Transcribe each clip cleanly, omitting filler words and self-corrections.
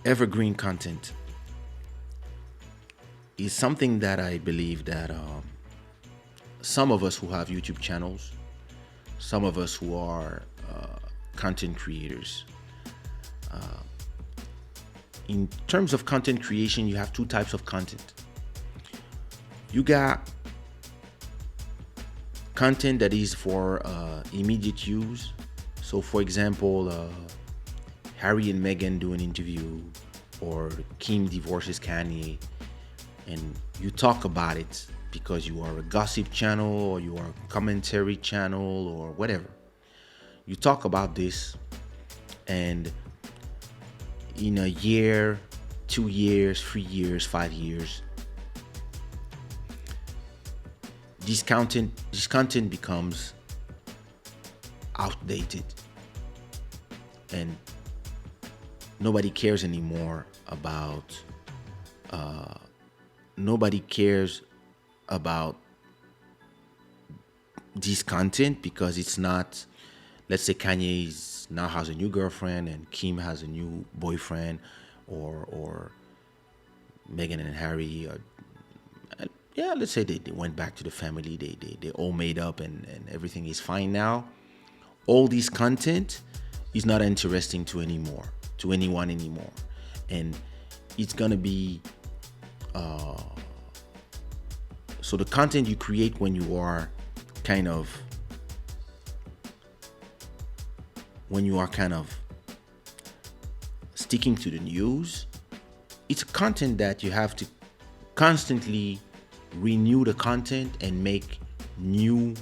Evergreen content is something that I believe that some of us who have YouTube channels, some of us who are content creators, in terms of content creation, you have two types of content. You got content that is for immediate use. So, for example, Harry and Meghan do an interview, or Kim divorces Kanye, and you talk about it because you are a gossip channel or you are a commentary channel or whatever. You talk about this, and in a year, 2 years, 3 years, 5 years, this content becomes outdated, and nobody cares anymore about nobody cares about this content because it's not, let's say Kanye now has a new girlfriend and Kim has a new boyfriend, or Meghan and Harry are, yeah, let's say they went back to the family, they all made up, and everything is fine now. All this content is not interesting to anyone anymore. And it's gonna be so the content you create kind of when you are kind of sticking to the news, it's content that you have to constantly renew the content and make new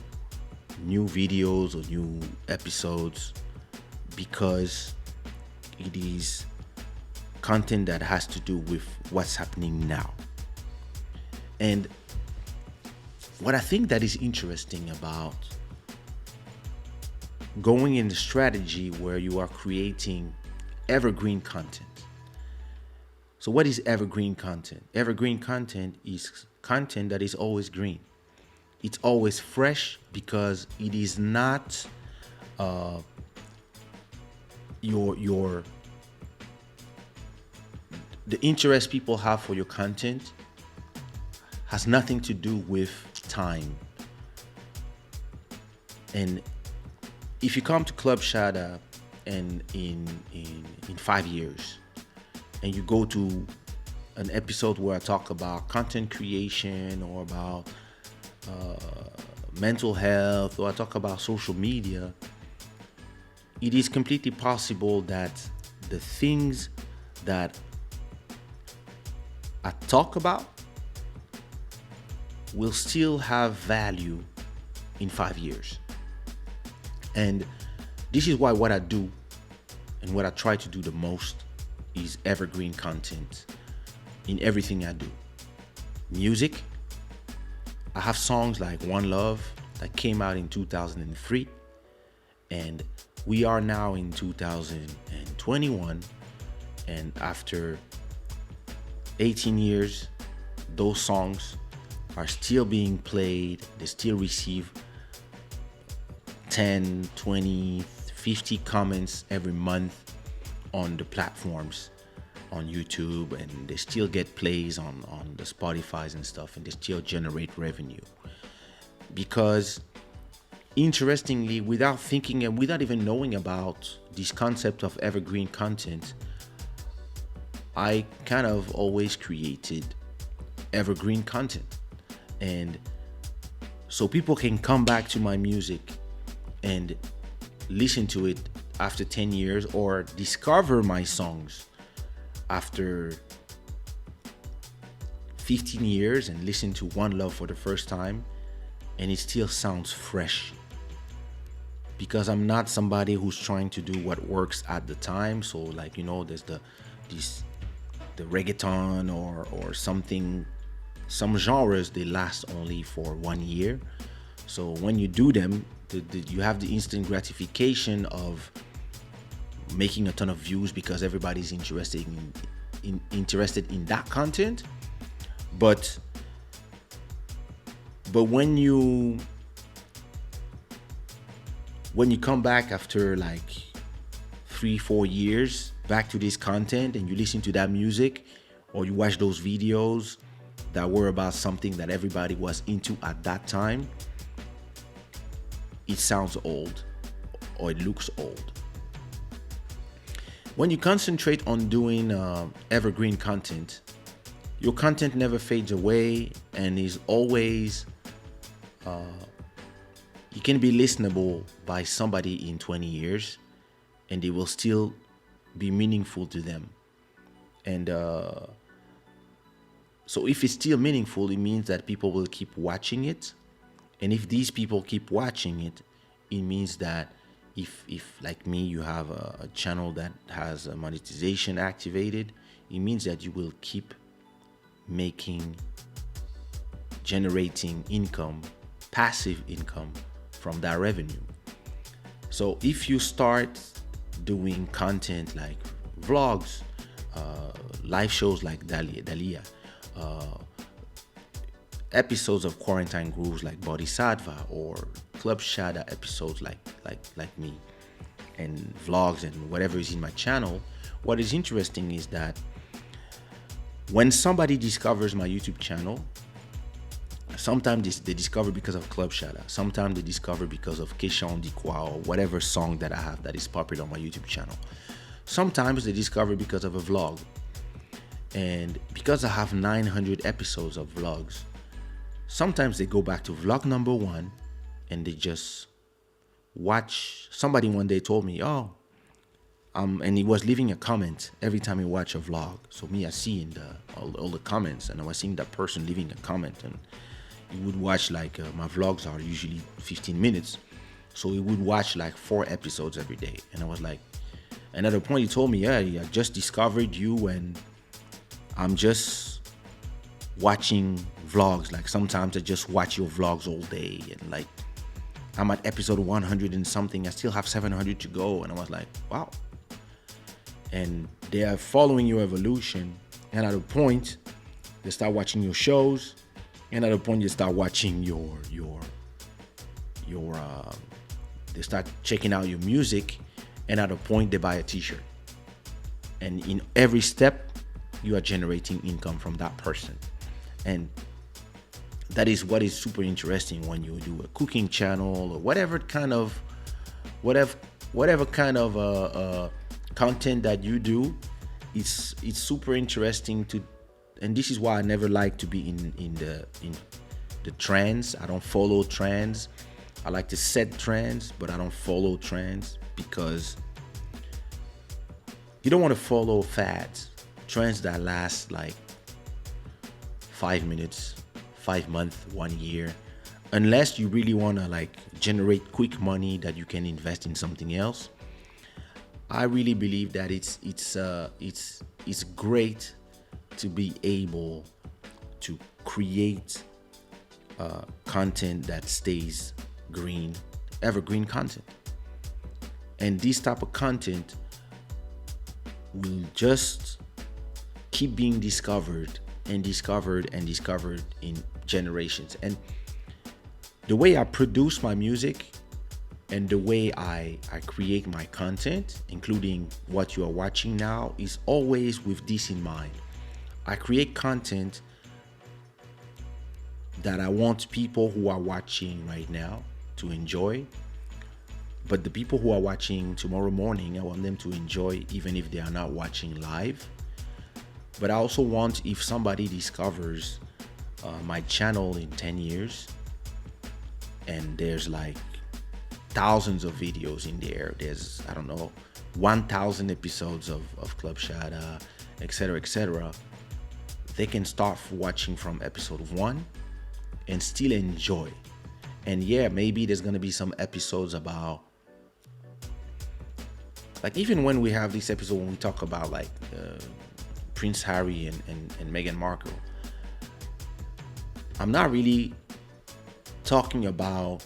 videos or new episodes, because it is content that has to do with what's happening now. And what I think that is interesting about going in the strategy where you are creating evergreen content. So what is evergreen content? Evergreen content is content that is always green. It's always fresh because it is not your the interest people have for your content has nothing to do with time. And if you come to Club Shada and in 5 years, and you go to an episode where I talk about content creation or about mental health, or I talk about social media, it is completely possible that the things that I talk about will still have value in 5 years. And this is why what I do and what I try to do the most is evergreen content in everything I do. Music, I have songs like One Love that came out in 2003, and we are now in 2021, and after 18 years, those songs are still being played. They still receive 10, 20, 50 comments every month on the platforms, on YouTube, and they still get plays on the Spotify's and stuff, and they still generate revenue. Because interestingly, without thinking and without even knowing about this concept of evergreen content, I kind of always created evergreen content. And so people can come back to my music and listen to it after 10 years, or discover my songs after 15 years and listen to One Love for the first time, and it still sounds fresh. Because I'm not somebody who's trying to do what works at the time. So like, there's the reggaeton or something. Some genres, they last only for 1 year. So when you do them, you have the instant gratification of making a ton of views because everybody's interested in that content. But when you come back after like 3-4 years back to this content and you listen to that music or you watch those videos that were about something that everybody was into at that time, it sounds old or it looks old. When you concentrate on doing evergreen content, your content never fades away and is always, it can be listenable by somebody in 20 years and it will still be meaningful to them. And so if it's still meaningful, it means that people will keep watching it. And if these people keep watching it, it means that if like me, you have a channel that has a monetization activated, it means that you will keep generating income, passive income from that revenue. So if you start doing content like vlogs, live shows like Dalia, episodes of Quarantine Grooves like Bodhisattva, or Club Shada episodes like me, and vlogs and whatever is in my channel, what is interesting is that when somebody discovers my YouTube channel, sometimes they discover because of Club Shada, sometimes they discover because of Kaysha or whatever song that I have that is popular on my YouTube channel. Sometimes they discover because of a vlog. And because I have 900 episodes of vlogs, sometimes they go back to vlog number 1 and they just watch. Somebody one day told me, and he was leaving a comment every time he watched a vlog. So me, I see in all the comments, and I was seeing that person leaving a comment, and he would watch like my vlogs are usually 15 minutes, so he would watch like 4 episodes every day. And I was like, and at a point he told me, yeah, I just discovered you and I'm just watching vlogs. Like sometimes I just watch your vlogs all day, and like I'm at episode 100 and something, I still have 700 to go. And I was like, wow. And they are following your evolution, and at a point they start watching your shows, and at a point you start watching they start checking out your music, and at a point they buy a t-shirt. And in every step you are generating income from that person. And that is what is super interesting when you do a cooking channel or whatever kind of content that you do. It's super interesting to, and this is why I never like to be in the trends. I don't follow trends. I like to set trends, but I don't follow trends, because you don't want to follow fads, trends that last like 5 minutes, 5 months, 1 year, unless you really want to like generate quick money that you can invest in something else. I really believe that it's great to be able to create content that stays green, evergreen content. And this type of content will just keep being discovered and discovered and discovered in generations. And the way I produce my music and the way I create my content, including what you are watching now, is always with this in mind. I create content that I want people who are watching right now to enjoy, but the people who are watching tomorrow morning, I want them to enjoy even if they are not watching live. But I also want, if somebody discovers my channel in 10 years and there's like thousands of videos in there, there's, I don't know, 1,000 episodes of Club Shada, etc., they can start watching from episode 1 and still enjoy. And yeah, maybe there's gonna be some episodes about, like, even when we have this episode when we talk about like Prince Harry and Meghan Markle, I'm not really talking about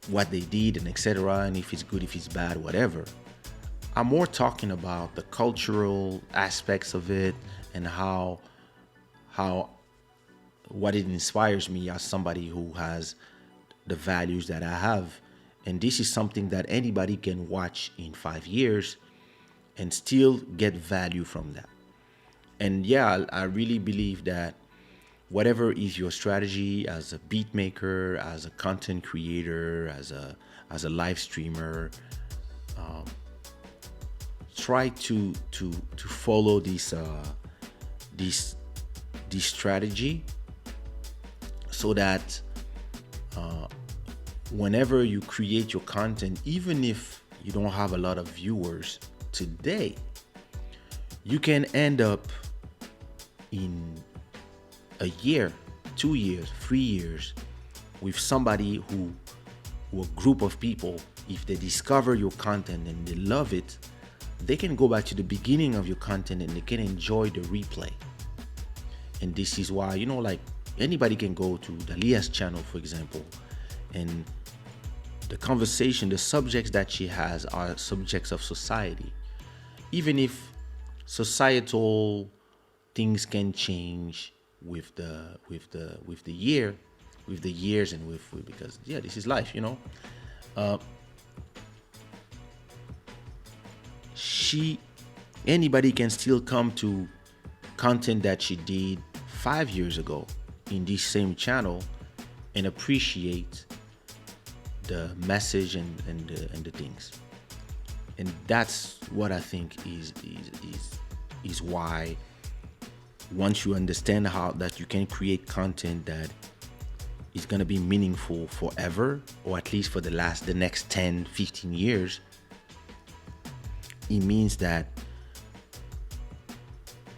what they did and etc., and if it's good, if it's bad, whatever. I'm more talking about the cultural aspects of it and how what it inspires me as somebody who has the values that I have. And this is something that anybody can watch in 5 years and still get value from that. And yeah, I really believe that whatever is your strategy as a beat maker, as a content creator, as a live streamer, try to follow this this strategy, so that whenever you create your content, even if you don't have a lot of viewers today, you can end up in a year, 2 years, 3 years with somebody who a group of people, if they discover your content and they love it, they can go back to the beginning of your content and they can enjoy the replay. And this is why, like, anybody can go to Dalia's channel, for example, and the conversation, the subjects that she has are subjects of society. Even if societal things can change with the years, and because this is life, anybody can still come to content that she did 5 years ago in this same channel and appreciate the message and the things. And that's what I think is why, once you understand how that you can create content that is going to be meaningful forever, or at least for the next 10-15 years, it means that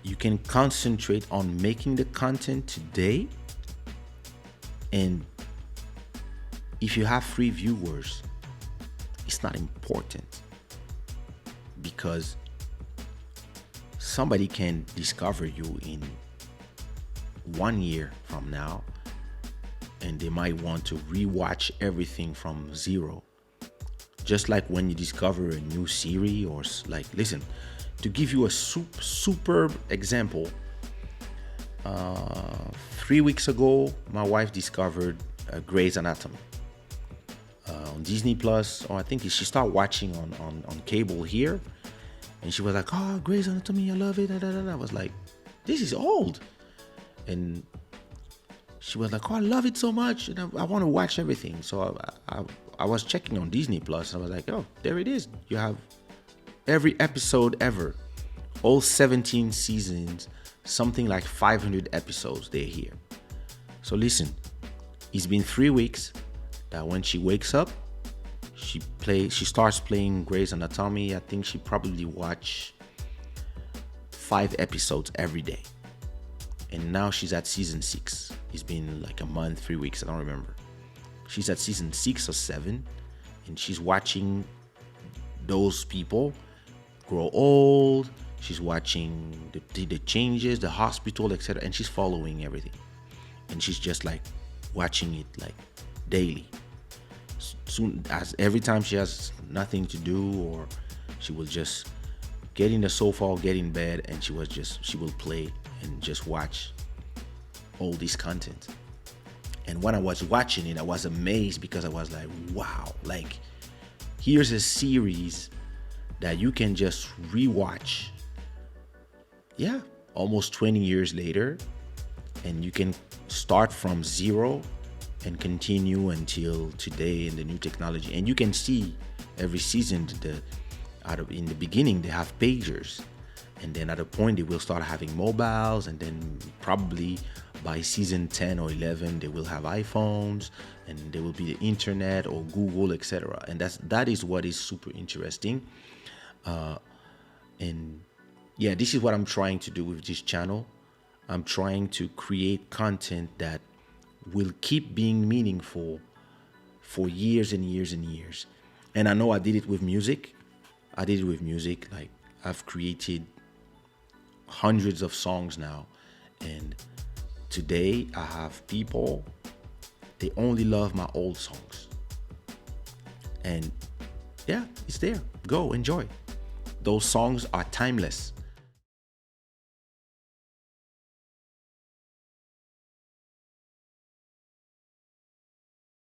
you can concentrate on making the content today. And if you have 3 viewers, it's not important, because somebody can discover you in 1 year from now, and they might want to rewatch everything from zero. Just like when you discover a new series, or listen, to give you a superb example, 3 weeks ago, my wife discovered Grey's Anatomy on Disney Plus, or I think she started watching on cable here, and she was like, "Oh, Grey's Anatomy, I love it." I was like, "This is old," and she was like, "Oh, I love it so much, and I want to watch everything." So I was checking on Disney Plus, and I was like, "Oh, there it is. You have every episode ever, all 17 seasons, something like 500 episodes. They're here." So listen, it's been 3 weeks that when she wakes up, she starts playing Grey's Anatomy. I think she probably watch 5 episodes every day. And now she's at season 6. It's been like a month, 3 weeks, I don't remember. She's at season 6 or 7, and she's watching those people grow old. She's watching the changes, the hospital, etc., and she's following everything. And she's just like watching it like daily. Soon, as every time she has nothing to do, or she will just get in the sofa or get in bed, and she will play and just watch all this content. And when I was watching it, I was amazed, because I was like, wow, like, here's a series that you can just rewatch, almost 20 years later, and you can start from zero and continue until today in the new technology. And you can see every season, in the beginning they have pagers, and then at a point they will start having mobiles, and then probably by season 10 or 11 they will have iPhones, and there will be the internet or Google, etc. And that is what is super interesting. And this is what I'm trying to do with this channel. I'm trying to create content that will keep being meaningful for years and years and years. And I know I did it with music. Like, I've created hundreds of songs now, and today I have people, they only love my old songs. And it's there. Go enjoy. Those songs are timeless.